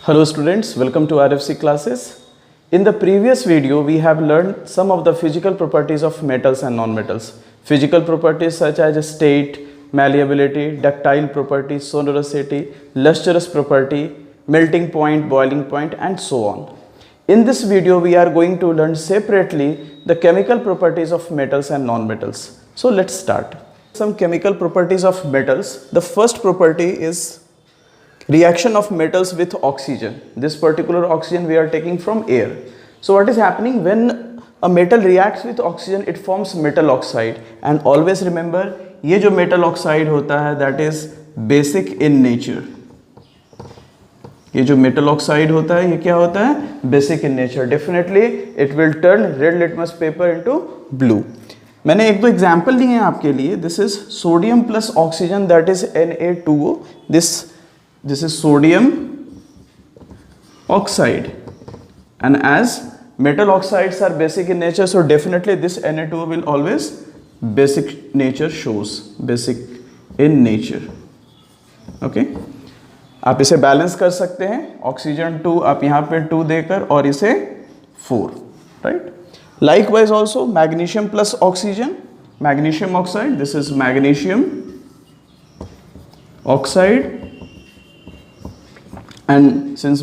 Hello students, welcome to RFC classes. In the previous video, we have learned some of the physical properties of metals and non-metals. Physical properties such as state, malleability, ductile property, sonorosity, lustrous property, melting point, boiling point and so on. In this video, we are going to learn separately the chemical properties of metals and non-metals. So let's start. Some chemical properties of metals. The first property is reaction of metals with oxygen. This particular oxygen we are taking from air. So what is happening when a metal reacts with oxygen, it forms metal oxide. And always remember, ये जो metal oxide होता है that is basic in nature. ये जो metal oxide होता है ये क्या होता है? Basic in nature. Definitely it will turn red litmus paper into blue. मैंने एक दो एग्जाम्पल लिए हैं आपके लिए. This is sodium plus oxygen, that is Na2O. This is sodium oxide, and as metal oxides are basic in nature, so definitely this Na2O will always basic nature shows, basic in nature. Okay, आप इसे balance कर सकते हैं. Oxygen 2 आप यहाँ पे 2 देकर और इसे 4, right. Likewise also magnesium plus oxygen, magnesium oxide, this is magnesium oxide. And since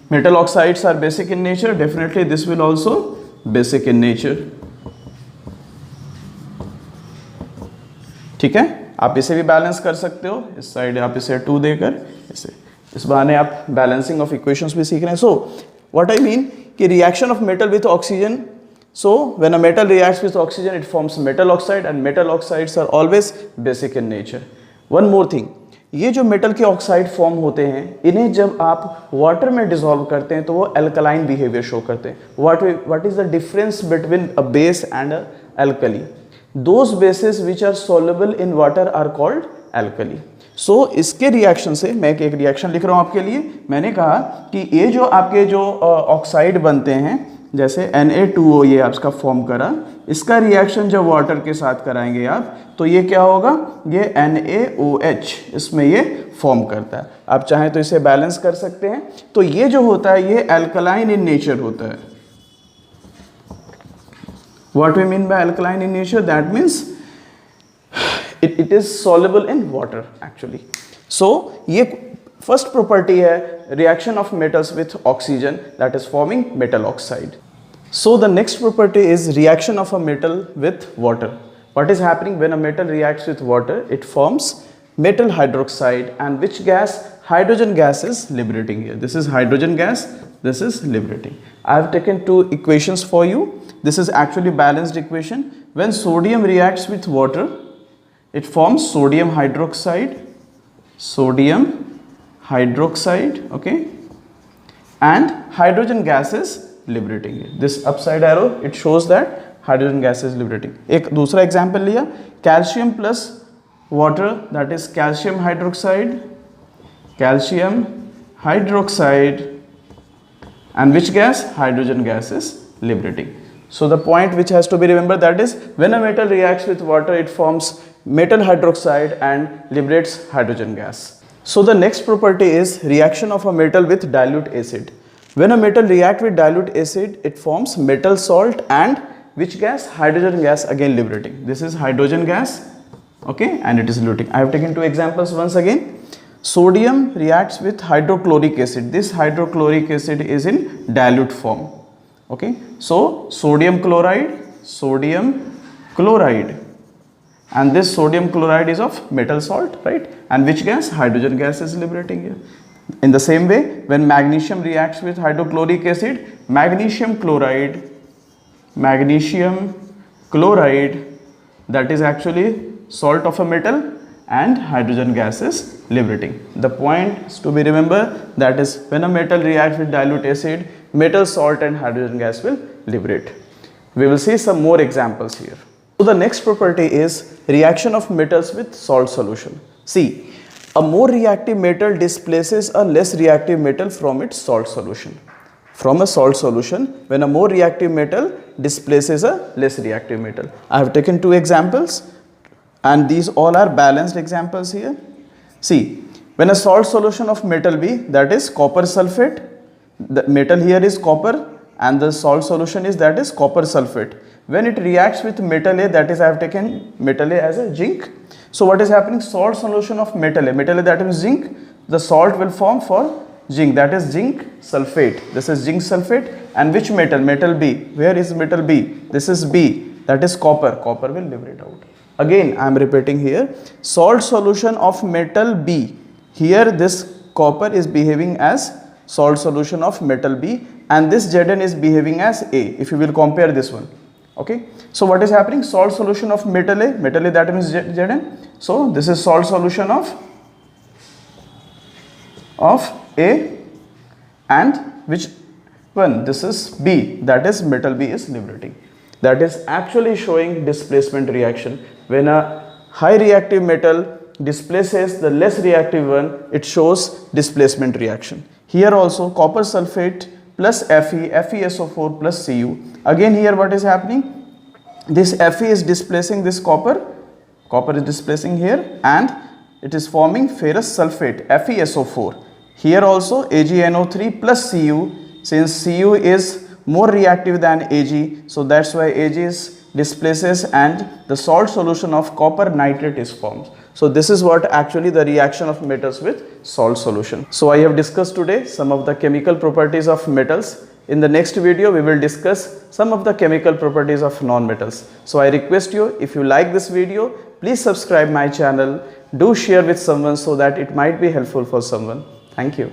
metal oxides are basic in nature, definitely this will also basic in nature. ठीक है, आप इसे भी बैलेंस कर सकते हो. इस साइड आप इसे 2 देकर इसे, इस बहाने आप बैलेंसिंग ऑफ इक्वेशंस भी सीख रहे हैं. सो व्हाट आई मीन कि reaction of metal with oxygen. So when a metal reacts with oxygen, it forms metal oxide, and metal oxides are always basic in nature. One more thing, ये जो metal के oxide form होते हैं, इन्हें जब आप water में dissolve करते हैं तो वो अल्कलाइन बिहेवियर शो करते हैं. What is the difference between a base and a alkali? Those bases which are soluble in water are called alkali. So इसके रिएक्शन से मैं एक रिएक्शन लिख रहा हूँ आपके लिए. मैंने कहा कि ये जो आपके जो ऑक्साइड बनते हैं, जैसे Na2O ये आपका फॉर्म करा, इसका रिएक्शन जब वाटर के साथ कराएंगे आप, तो ये क्या होगा? ये NaOH इसमें ये फॉर्म करता है. आप चाहें तो इसे बैलेंस कर सकते हैं. तो ये जो होता है ये अल्कलाइन इन नेचर होता है. What we mean by alkaline in nature? That means it is soluble in water actually. So ये फर्स्ट प्रॉपर्टी है reaction of metals with oxygen, that is forming metal oxide. So the next property is reaction of a metal with water. What is happening when a metal reacts with water? It forms metal hydroxide, and which gas? Hydrogen gas is liberating here. This is hydrogen gas, this is liberating. I have taken two equations for you. This is actually balanced equation. When sodium reacts with water, it forms sodium hydroxide, okay, and hydrogen gas is liberating it. This upside arrow, it shows that hydrogen gas is liberating. एक दूसरा example लिया, calcium plus water, that is calcium hydroxide, and which gas? Hydrogen gas is liberating. So the point which has to be remembered, that is when a metal reacts with water, it forms metal hydroxide and liberates hydrogen gas. So the next property is reaction of a metal with dilute acid. When a metal reacts with dilute acid, it forms metal salt and which gas? Hydrogen gas, again liberating. This is hydrogen gas, okay, and it is liberating. I have taken two examples once again. Sodium reacts with hydrochloric acid. This hydrochloric acid is in dilute form, okay. So sodium chloride, and this sodium chloride is of metal salt, right? And which gas? Hydrogen gas is liberating here. In the same way, when magnesium reacts with hydrochloric acid, magnesium chloride, that is actually salt of a metal, and hydrogen gas is liberating. The point is to be remembered, that is when a metal reacts with dilute acid, metal salt and hydrogen gas will liberate. We will see some more examples here. So the next property is reaction of metals with salt solution. See, a more reactive metal displaces a less reactive metal from its salt solution. From a salt solution, when a more reactive metal displaces a less reactive metal. I have taken two examples, and these all are balanced examples here. See, When a salt solution of metal B, that is copper sulfate, the metal here is copper and the salt solution is that is copper sulfate. When it reacts with metal A, that is I have taken metal A as a zinc. So what is happening? Salt solution of metal A that is zinc, the salt will form for zinc, that is zinc sulfate. This is zinc sulfate. And which metal? Metal B. Where is metal B? This is B, that is copper. Copper will liberate out. Again I am repeating here, salt solution of metal B. Here this copper is behaving as salt solution of metal B and this Zn is behaving as A, if you will compare this one. Okay, so what is happening? Salt solution of metal A that means Zn. So this is salt solution of A, and which one? This is B, that is metal B is liberating. That is actually showing displacement reaction. When a high reactive metal displaces the less reactive one, it shows displacement reaction. Here also copper sulfate plus Fe, FeSO4 plus Cu. Again here what is happening? This Fe is displacing this copper is displacing here and it is forming ferrous sulfate, FeSO4. Here also AgNO3 plus Cu, since Cu is more reactive than Ag, so that's why Ag is displaces and the salt solution of copper nitrate is formed. So this is what actually the reaction of metals with salt solution. So I have discussed today some of the chemical properties of metals. In the next video we will discuss some of the chemical properties of non-metals. So I request you, if you like this video, please subscribe my channel, do share with someone so that it might be helpful for someone. Thank you.